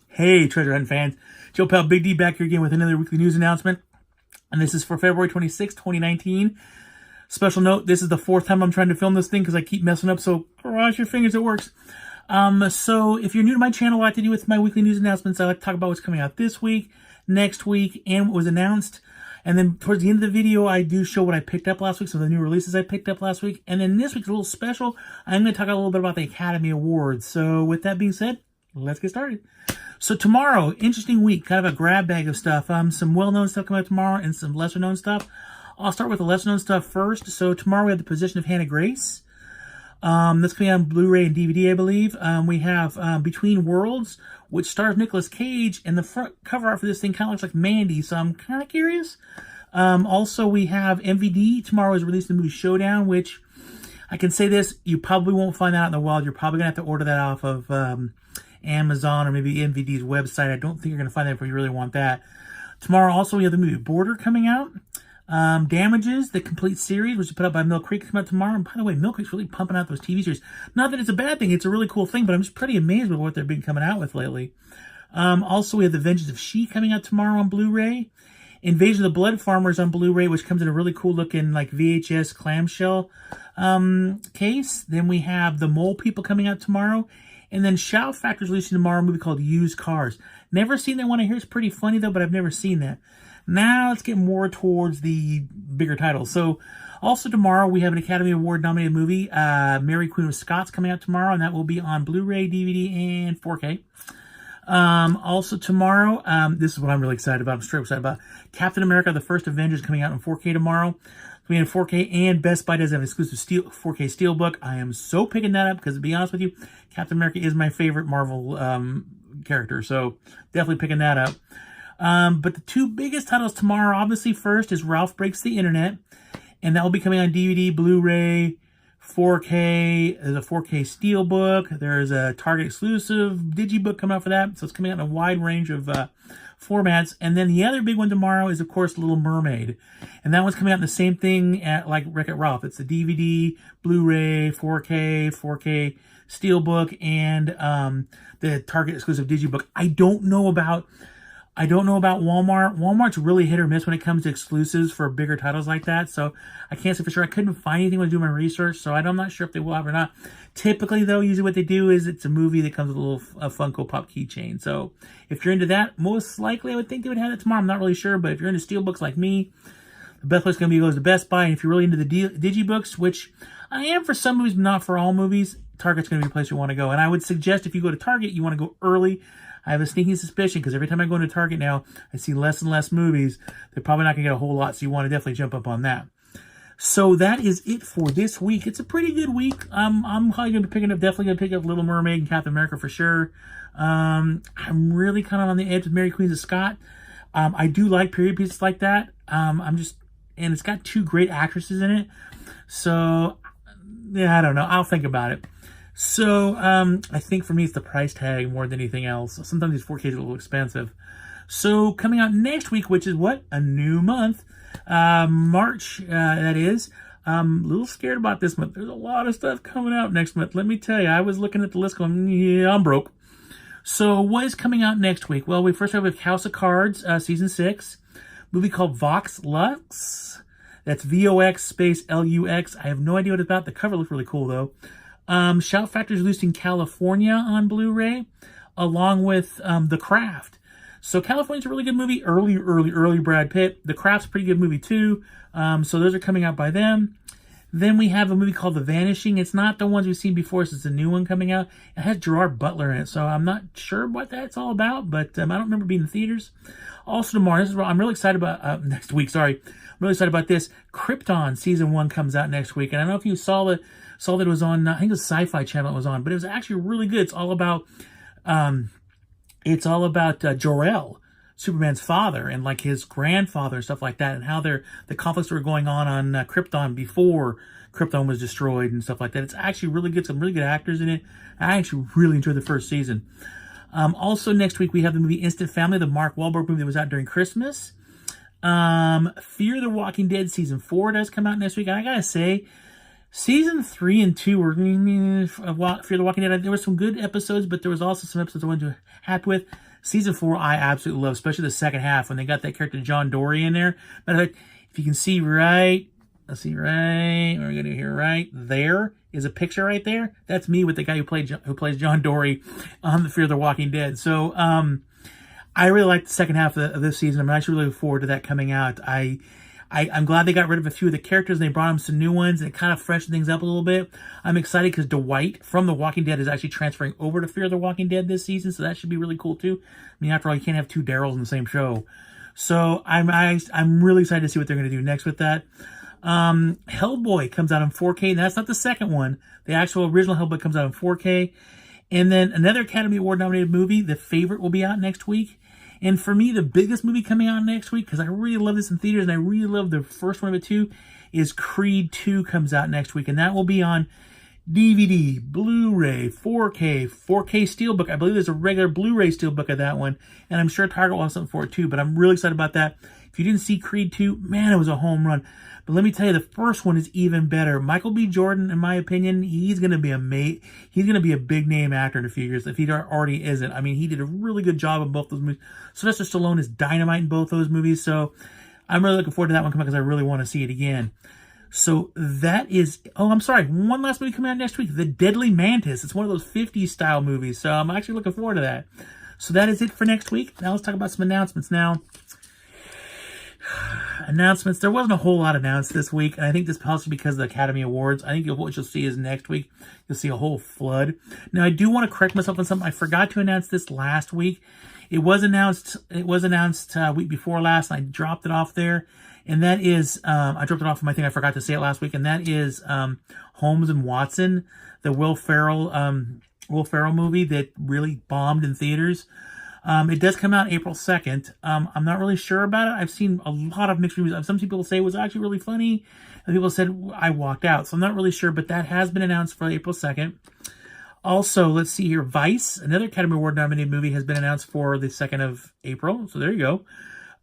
Hey, treasure hunting fans. Joe Pal Big D back here again with another weekly news announcement. And this is for February 26, 2019. Special note, this is the fourth time I'm trying to film this thing because I keep messing up, so cross your fingers it works. So if you're new to my channel, I like to do with my weekly news announcements. I like to talk about what's coming out this week, next week, and what was announced. And then towards the end of the video, I do show what I picked up last week, so the new releases I picked up last week. And then this week's a little special. I'm going to talk a little bit about the Academy Awards. So with that being said, let's get started. So tomorrow, interesting week, kind of a grab bag of stuff. Some well-known stuff coming out tomorrow and some lesser-known stuff. I'll start with the lesser-known stuff first. So tomorrow we have The Position of Hannah Grace. That's coming out on Blu-ray and DVD, I believe. We have Between Worlds, which stars Nicolas Cage, and the front cover art for this thing kind of looks like Mandy, so I'm kind of curious. Also, we have MVD. Tomorrow is released the movie Showdown, which I can say this, you probably won't find that out in the wild. You're probably going to have to order that off of Amazon or maybe MVD's website. I don't think you're going to find that if you really want that. Tomorrow also we have the movie Border coming out. Damages, the complete series, which is put out by Mill Creek, coming out tomorrow. And by the way, Mill Creek's really pumping out those TV series. Not that it's a bad thing, it's a really cool thing, but I'm just pretty amazed with what they've been coming out with lately. Also, we have The Vengeance of She coming out tomorrow on Blu-ray. Invasion of the Blood Farmers on Blu-ray, which comes in a really cool looking like VHS clamshell case. Then we have The Mole People coming out tomorrow. And then Shout Factor's releasing tomorrow a movie called Used Cars. Never seen that one. I hear it's pretty funny though, but I've never seen that. Now let's get more towards the bigger titles. So also tomorrow we have an Academy Award nominated movie, Mary Queen of Scots, coming out tomorrow, and that will be on Blu-ray, DVD, and 4K. Also tomorrow, this is what I'm really excited about. I'm straight excited about. Captain America: The First Avengers coming out in 4K tomorrow. We have 4K, and Best Buy does have an exclusive 4K Steelbook. I am so picking that up because, to be honest with you, Captain America is my favorite Marvel character, so definitely picking that up. But the two biggest titles tomorrow, obviously, first is Ralph Breaks the Internet, and that will be coming on DVD, Blu-ray, 4K. There's a 4K Steelbook. There's a Target exclusive Digibook coming out for that, so it's coming out in a wide range of formats. And then the other big one tomorrow is, of course, Little Mermaid. And that one's coming out in the same thing like Wreck-It Ralph. It's the DVD, Blu-ray, 4K Steelbook, and the Target exclusive Digibook. I don't know about Walmart. Walmart's really hit or miss when it comes to exclusives for bigger titles like that. So I can't say for sure. I couldn't find anything when I do my research, so I'm not sure if they will have or not. Typically, though, usually what they do is it's a movie that comes with a Funko Pop keychain. So if you're into that, most likely I would think they would have it tomorrow. I'm not really sure, but if you're into steelbooks like me, the best place going to be goes to Best Buy. And if you're really into the Digibooks, which I am for some movies, but not for all movies, Target's going to be the place you want to go. And I would suggest if you go to Target, you want to go early. I have a sneaking suspicion because every time I go into Target now, I see less and less movies. They're probably not going to get a whole lot, so you want to definitely jump up on that. So that is it for this week. It's a pretty good week. I'm probably going to be definitely going to pick up Little Mermaid and Captain America for sure. I'm really kind of on the edge with Mary Queen of Scots. I do like period pieces like that. And it's got two great actresses in it. So, yeah, I don't know. I'll think about it. So, I think for me, it's the price tag more than anything else. Sometimes these 4Ks are a little expensive. So, coming out next week, which is what? A new month. March, that is. I'm a little scared about this month. There's a lot of stuff coming out next month. Let me tell you, I was looking at the list going, yeah, I'm broke. So, what is coming out next week? Well, we first have House of Cards, Season 6. Movie called Vox Lux. That's VOX space LUX. I have no idea what it's about. The cover looks really cool, though. Shout Factor's released in California on Blu-ray, along with The Craft. So California's a really good movie. Early Brad Pitt. The Craft's a pretty good movie too. So those are coming out by them. Then we have a movie called The Vanishing. It's not the ones we've seen before, so it's a new one coming out. It has Gerard Butler in it, so I'm not sure what that's all about, but I don't remember being in theaters. Also tomorrow, this is what I'm really excited about, next week, sorry. I'm really excited about this. Krypton Season 1 comes out next week, and I don't know if you saw that it was on, I think it was Sci-Fi Channel it was on, but it was actually really good. It's all about Jor-El, Superman's father, and like his grandfather and stuff like that, and how the conflicts were going on Krypton before Krypton was destroyed and stuff like that. It's actually really good. Some really good actors in it. I actually really enjoyed the first season. Also next week we have the movie Instant Family, the Mark Wahlberg movie that was out during Christmas. Fear the Walking Dead Season 4 does come out next week, and I gotta say, Season 3 and 2 were Fear the Walking Dead. There were some good episodes, but there was also some episodes I wasn't happy with. Season 4, I absolutely love, especially the second half when they got that character John Dory in there. But if you can see right, let's see right, what are we going to do here? Right there is a picture right there. That's me with the guy who plays John Dory on the Fear the Walking Dead. So I really like the second half of this season. I'm actually really looking forward to that coming out. I'm glad they got rid of a few of the characters and they brought them some new ones and it kind of freshened things up a little bit. I'm excited because Dwight from The Walking Dead is actually transferring over to Fear the Walking Dead this season, so that should be really cool too. I mean, after all, you can't have two Daryls in the same show. So I'm really excited to see what they're going to do next with that. Hellboy comes out in 4K, and that's not the second one. The actual original Hellboy comes out in 4K. And then another Academy Award nominated movie, The Favorite, will be out next week. And for me, the biggest movie coming out next week, because I really love this in theaters and I really love the first one of it too, is Creed 2 comes out next week. And that will be on DVD, Blu-ray, 4K, 4K Steelbook. I believe there's a regular Blu-ray Steelbook of that one. And I'm sure Target will have something for it too. But I'm really excited about that. If you didn't see Creed 2, man, it was a home run. But let me tell you, the first one is even better. Michael B. Jordan, in my opinion, he's going to be a big name actor in a few years if he already isn't. I mean, he did a really good job in both those movies. Sylvester Stallone is dynamite in both those movies, so I'm really looking forward to that one coming out because I really want to see it again. So that is, oh, I'm sorry, one last movie coming out next week, The Deadly Mantis. It's one of those 50s style movies, so I'm actually looking forward to that. So that is it for next week. Now let's talk about some announcements now. Announcements. There wasn't a whole lot announced this week, and I think this possibly because of the Academy Awards. I think what you'll see is next week, you'll see a whole flood. Now, I do want to correct myself on something. I forgot to announce this last week. It was announced week before last, and I dropped it off there. And that is, I dropped it off from, I think I forgot to say it last week, and that is Holmes and Watson, the Will Ferrell movie that really bombed in theaters. It does come out April 2nd. I'm not really sure about it. I've seen a lot of mixed reviews. Some people say it was actually really funny. And people said I walked out. So I'm not really sure, but that has been announced for April 2nd. Also, let's see here. Vice, another Academy Award nominated movie, has been announced for the 2nd of April. So there you go.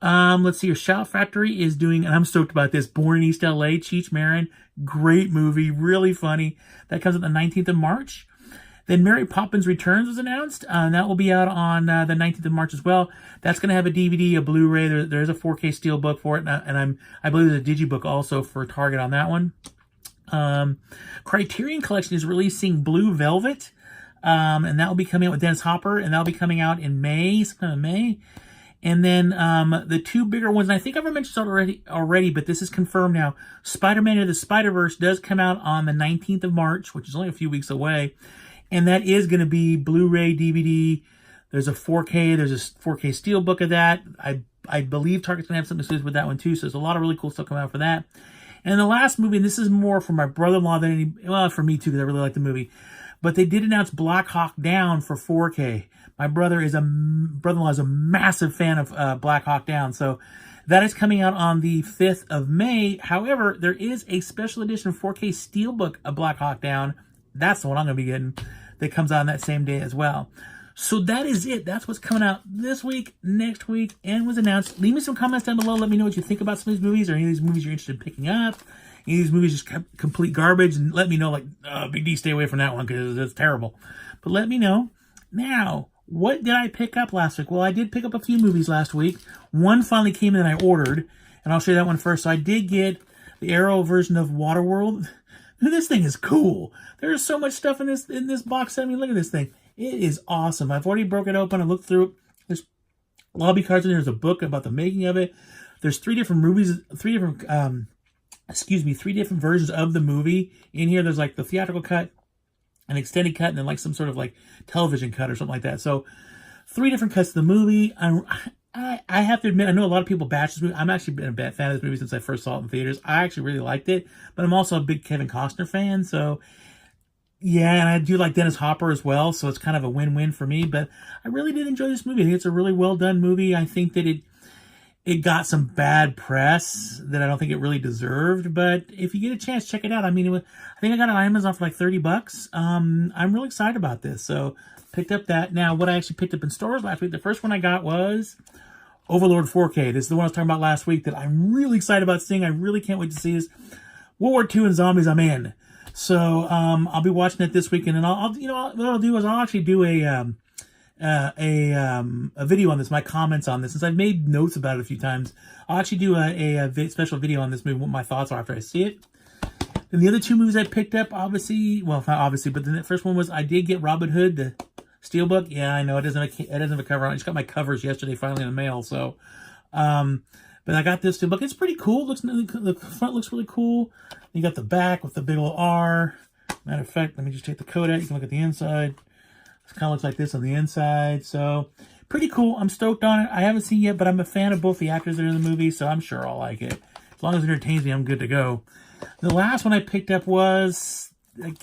Let's see here. Shout Factory is doing, and I'm stoked about this, Born in East LA, Cheech Marin. Great movie. Really funny. That comes out the 19th of March. Then Mary Poppins Returns was announced. That will be out on the 19th of March as well. That's going to have a DVD, a Blu-ray. There's a 4K Steelbook for it, and I believe there's a Digibook also for Target on that one. Criterion Collection is releasing Blue Velvet, and that will be coming out with Dennis Hopper, and that will be coming out in May, sometime in May. And then the two bigger ones, and I think I've mentioned already, but this is confirmed now. Spider-Man Into the Spider-Verse does come out on the 19th of March, which is only a few weeks away. And that is going to be Blu-ray, DVD. There's a 4K. There's a 4K Steelbook of that. I believe Target's going to have something exclusive with that one too. So there's a lot of really cool stuff coming out for that. And the last movie, and this is more for my brother-in-law than for me too, because I really like the movie. But they did announce Black Hawk Down for 4K. My brother-in-law is a massive fan of Black Hawk Down. So that is coming out on the 5th of May. However, there is a special edition 4K Steelbook of Black Hawk Down. That's the one I'm going to be getting. That comes out on that same day as well. So that is it. That's what's coming out this week, next week, and was announced. Leave me some comments down below. Let me know what you think about some of these movies, or any of these movies you're interested in picking up. Any of these movies just complete garbage, and let me know, like, Big D, stay away from that one because it's terrible. But let me know. Now, what did I pick up last week? Well, I did pick up a few movies last week. One finally came in that I ordered, and I'll show you that one first. So I did get the Arrow version of Waterworld. This thing is cool. There's so much stuff in this box set. I mean, look at this thing. It is awesome. I've already broken it open. I looked through it. There's lobby cards in there. There's a book about the making of it. There's three different versions of the movie in here. There's like the theatrical cut, an extended cut, and then like some sort of like television cut or something like that. So 3 different cuts of the movie. I have to admit, I know a lot of people bash this movie. I'm actually been a fan of this movie since I first saw it in theaters. I actually really liked it, but I'm also a big Kevin Costner fan, so yeah, and I do like Dennis Hopper as well, so it's kind of a win-win for me, but I really did enjoy this movie. I think it's a really well-done movie. I think that it got some bad press that I don't think it really deserved, but if you get a chance, check it out. I mean, I think I got it on Amazon for like $30. I'm really excited about this, so picked up that. Now, what I actually picked up in stores last week, the first one I got was Overlord 4K. This is the one I was talking about last week that I'm really excited about seeing. I really can't wait to see this. World War II and zombies, I'm in. So I'll be watching it this weekend, and what I'll do is I'll actually do a a video on this, my comments on this, since I've made notes about it a few times. I'll actually do a special video on this movie, what my thoughts are after I see it. And the other two movies I picked up, obviously, well, not obviously, but the first one was I did get Robin Hood, the Steelbook. Yeah, I know it doesn't have a cover on it. I just got my covers yesterday, finally in the mail. So, but I got this Steelbook. It's pretty cool. The front looks really cool. You got the back with the big old R. Matter of fact, let me just take the coat out. You can look at the inside. It kind of looks like this on the inside. So, pretty cool. I'm stoked on it. I haven't seen it yet, but I'm a fan of both the actors that are in the movie, so I'm sure I'll like it. As long as it entertains me, I'm good to go. The last one I picked up was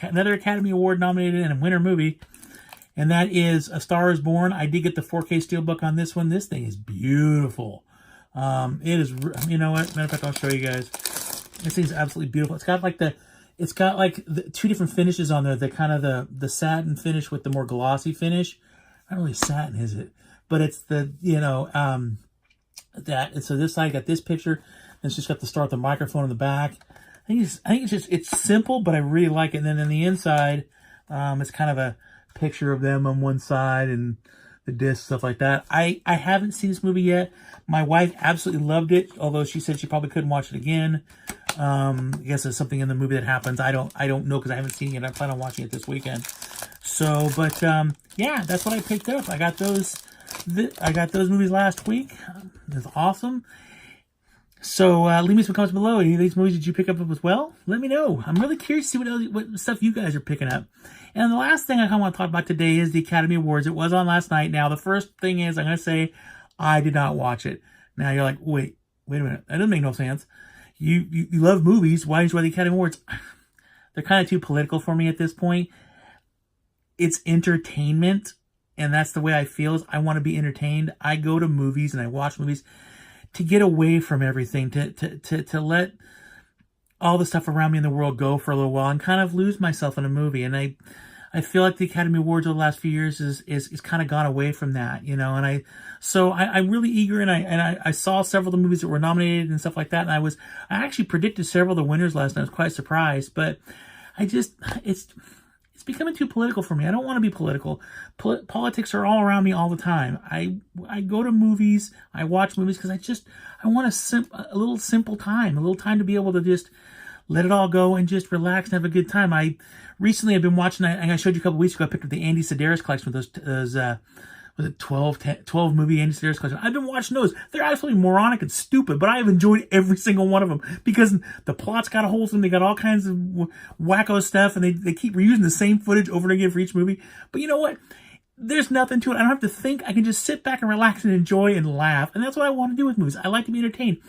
another Academy Award nominated and a winner movie, and that is A Star is Born. I did get the 4K Steelbook on this one. This thing is beautiful. It is, you know what? Matter of fact, I'll show you guys. This thing's absolutely beautiful. It's got like the two different finishes on there. The kind of the satin finish with the more glossy finish. Not really satin, is it? But it's the, you know, that. And so this side got this picture. And it's just got the star with the microphone in the back. I think it's simple, but I really like it. And then in the inside, it's kind of a picture of them on one side and the disc, stuff like that. I haven't seen this movie yet. My wife absolutely loved it, although she said she probably couldn't watch it again. I guess there's something in the movie that happens. I don't know because I haven't seen it yet. I plan on watching it this weekend. So, but yeah, that's what I picked up. I got those movies last week. It's awesome. So leave me some comments below. Any of these movies did you pick up as well? Let me know. I'm really curious to see what stuff you guys are picking up. And the last thing I kind of want to talk about today is the Academy Awards. It was on last night. Now, the first thing is I'm going to say I did not watch it. Now, you're like, wait a minute. That doesn't make no sense. You love movies. Why didn't you watch the Academy Awards? They're kind of too political for me at this point. It's entertainment, and that's the way I feel. Is I want to be entertained. I go to movies and I watch movies to get away from everything, to let all the stuff around me in the world go for a little while and kind of lose myself in a movie. And I feel like the Academy Awards over the last few years is kind of gone away from that, you know. And I'm really eager, and I saw several of the movies that were nominated and stuff like that. And I actually predicted several of the winners last night. I was quite surprised, but it's becoming too political for me. I don't want to be political. Politics are all around me all the time. I go to movies, I watch movies because I want a little simple time, a little time to be able to just let it all go and just relax and have a good time. Recently I've been watching, I showed you a couple weeks ago, I picked up the Andy Sedaris collection with those was it 12 movie Andy Sedaris collection. I've been watching those. They're absolutely moronic and stupid, but I have enjoyed every single one of them because the plot's got a hold of them. They got all kinds of wacko stuff, and they keep reusing the same footage over and again for each movie. But you know what? There's nothing to it. I don't have to think. I can just sit back and relax and enjoy and laugh. And that's what I want to do with movies. I like to be entertained.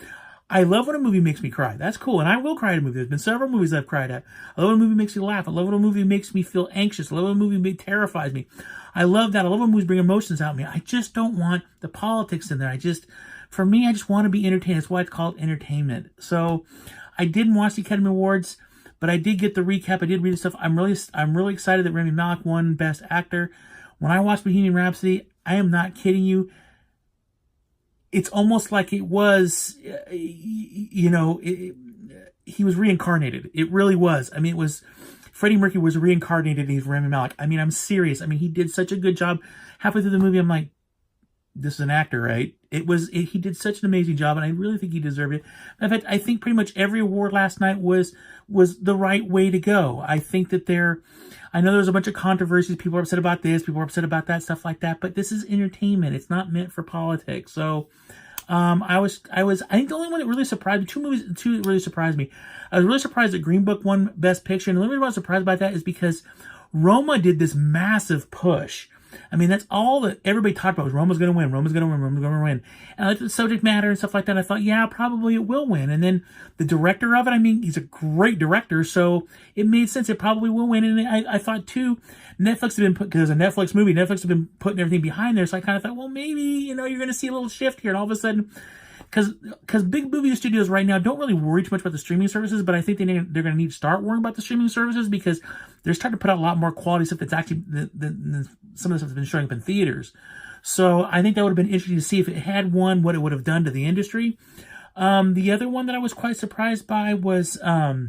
I love when a movie makes me cry. That's cool. And I will cry at a movie. There's been several movies I've cried at. I love when a movie makes me laugh. I love when a movie makes me feel anxious. I love when a movie terrifies me. I love that. I love when movies bring emotions out of me. I just don't want the politics in there. For me, I just want to be entertained. That's why it's called entertainment. So I didn't watch the Academy Awards, but I did get the recap. I did read the stuff. I'm really excited that Rami Malek won Best Actor. When I watched Bohemian Rhapsody, I am not kidding you. It's almost like it was, you know, he was reincarnated. It really was. I mean, Freddie Mercury was reincarnated as Rami Malek. I mean, I'm serious. I mean, he did such a good job. Halfway through the movie, I'm like, this is an actor, right? He did such an amazing job, and I really think he deserved it. In fact, I think pretty much every award last night was the right way to go. I think that I know there's a bunch of controversies. People are upset about this. People are upset about that, stuff like that. But this is entertainment. It's not meant for politics. So, I think the only one that really surprised me, two that really surprised me. I was really surprised that Green Book won Best Picture. And the only reason I was surprised by that is because Roma did this massive push. I mean, that's all that everybody talked about was Roma's going to win, Roma's going to win, Roma's going to win. And I looked at the subject matter and stuff like that. I thought, yeah, probably it will win. And then the director of it, I mean, he's a great director, so it made sense. It probably will win. And I thought, too, Netflix had been because it's a Netflix movie, Netflix had been putting everything behind there. So I kind of thought, well, maybe, you know, you're going to see a little shift here. And all of a sudden, because big movie studios right now don't really worry too much about the streaming services, but I think they're going to need to start worrying about the streaming services because they're starting to put out a lot more quality stuff that's actually than some of the stuff that's been showing up in theaters. So I think that would have been interesting to see if it had won, what it would have done to the industry. The other one that I was quite surprised by was, what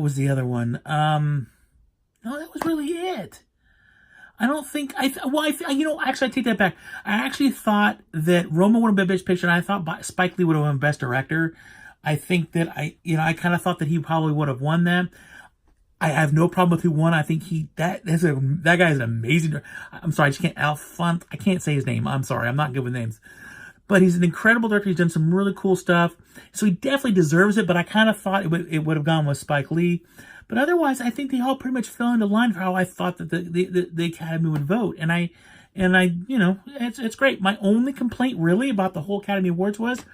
was the other one? No, that was really it. I don't think actually I take that back. I actually thought that Roma would have been Best Picture, and I thought Spike Lee would have won Best Director. I think that I kind of thought that he probably would have won that. I have no problem with who won. I think that guy is an amazing. I'm sorry, I just can't I can't say his name. I'm sorry, I'm not good with names. But he's an incredible director. He's done some really cool stuff, so he definitely deserves it. But I kind of thought it would have gone with Spike Lee. But otherwise, I think they all pretty much fell into line for how I thought that the Academy would vote. And I, it's great. My only complaint really about the whole Academy Awards was,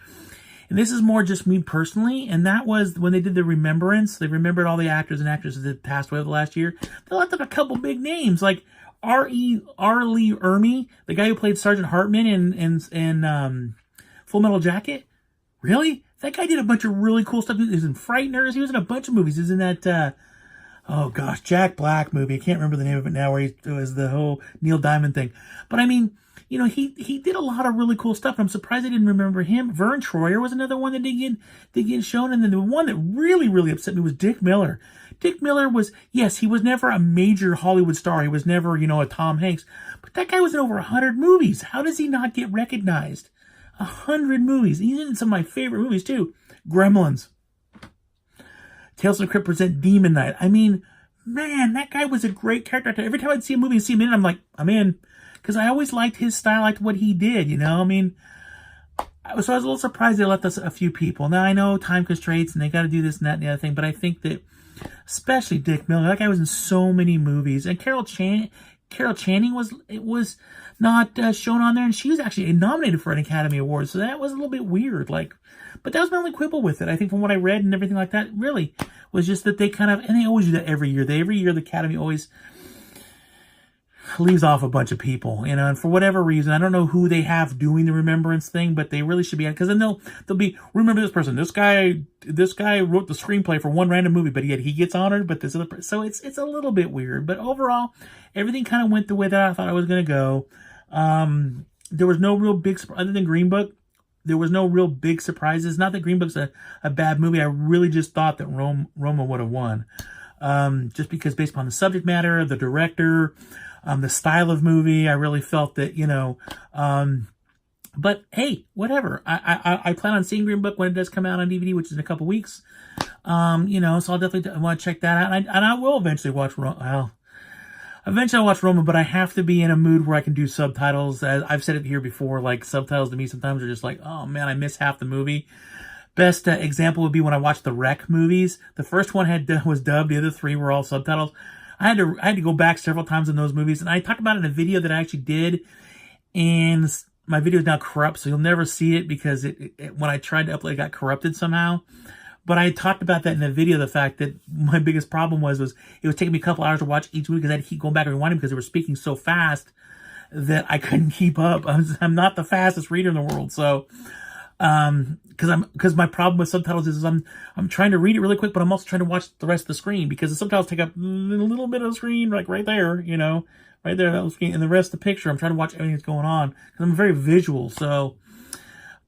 and this is more just me personally, and that was when they did the remembrance. They remembered all the actors and actresses that passed away over the last year. They left out a couple big names, like R. Lee Ermey, the guy who played Sergeant Hartman in Full Metal Jacket. Really? That guy did a bunch of really cool stuff. He was in Frighteners. He was in a bunch of movies. He was in that, Jack Black movie. I can't remember the name of it now, where it was the whole Neil Diamond thing. But I mean, he did a lot of really cool stuff. I'm surprised I didn't remember him. Vern Troyer was another one that did get shown. And then the one that really, really upset me was Dick Miller. Dick Miller was, yes, he was never a major Hollywood star. He was never, a Tom Hanks. But that guy was in over 100 movies. How does he not get recognized? 100 movies. He's in some of my favorite movies, too. Gremlins. Tales from the Crypt present Demon Knight. I mean, man, that guy was a great character actor. Every time I'd see a movie and see him in it, I'm like, I'm in. Because I always liked his style, liked what he did, I mean, so I was a little surprised they left us a few people. Now, I know time constraints and they got to do this and that and the other thing, but I think that, especially Dick Miller, that guy was in so many movies. And Carol Channing was not shown on there, and she was actually nominated for an Academy Award, so that was a little bit weird. But that was my only quibble with it. I think from what I read and everything like that, really was just that they kind of, and they always do that every year. Every year the Academy always leaves off a bunch of people, and for whatever reason, I don't know who they have doing the remembrance thing, but they really should be, because then they'll be, remember this person, this guy wrote the screenplay for one random movie, but yet he gets honored, but this other person, so it's a little bit weird. But overall, everything kind of went the way that I thought it was going to go. There was no real big, other than Green Book, there was no real big surprises. Not that Green Book's a bad movie. I really just thought that Roma would have won. Just because based upon the subject matter, the director, the style of movie, I really felt that, but hey, whatever. I plan on seeing Green Book when it does come out on DVD, which is in a couple weeks. So I'll definitely want to check that out. And I will eventually watch Roma. Eventually I'll watch Roma, but I have to be in a mood where I can do subtitles. As I've said it here before, like, subtitles to me sometimes are just like, oh man, I miss half the movie. Best example would be when I watched the Wreck movies. The first one was dubbed. The other three were all subtitles. I had to go back several times in those movies, and I talked about it in a video that I actually did, and my video is now corrupt, so you'll never see it because when I tried to upload, it got corrupted somehow. But I talked about that in the video, the fact that my biggest problem was it was taking me a couple hours to watch each movie because I had to keep going back and rewinding because they were speaking so fast that I couldn't keep up. I'm not the fastest reader in the world, so because my problem with subtitles is I'm trying to read it really quick, but I'm also trying to watch the rest of the screen because the subtitles take up a little bit of the screen, like right there, right there, that screen, and the rest of the picture. I'm trying to watch everything that's going on because I'm very visual. So,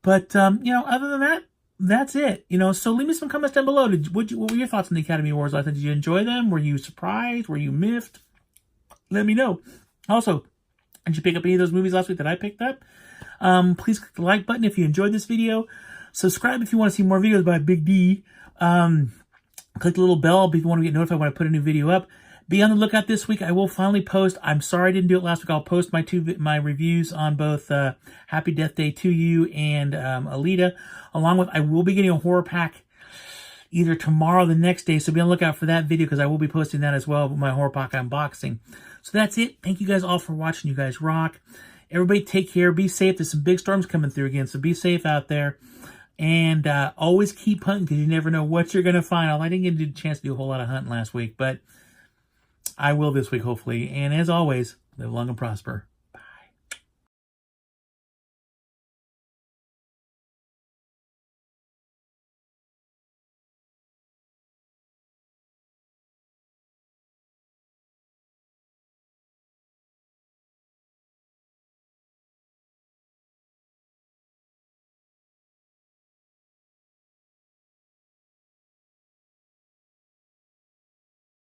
but other than that, that's it. So leave me some comments down below. What were your thoughts on the Academy Awards? Did you enjoy them? Were you surprised? Were you miffed? Let me know. Also, did you pick up any of those movies last week that I picked up? Please click the like button if you enjoyed this video. Subscribe if you want to see more videos by Big D. Click the little bell if you want to get notified when I put a new video up. Be on the lookout this week. I will finally post. I'm sorry I didn't do it last week. I'll post my reviews on both Happy Death Day to You and Alita. Along with, I will be getting a horror pack either tomorrow or the next day. So be on the lookout for that video because I will be posting that as well with my horror pack unboxing. So that's it. Thank you guys all for watching. You guys rock. Everybody take care. Be safe. There's some big storms coming through again. So be safe out there. And always keep hunting because you never know what you're going to find. I didn't get a chance to do a whole lot of hunting last week, but I will this week, hopefully. And as always, live long and prosper.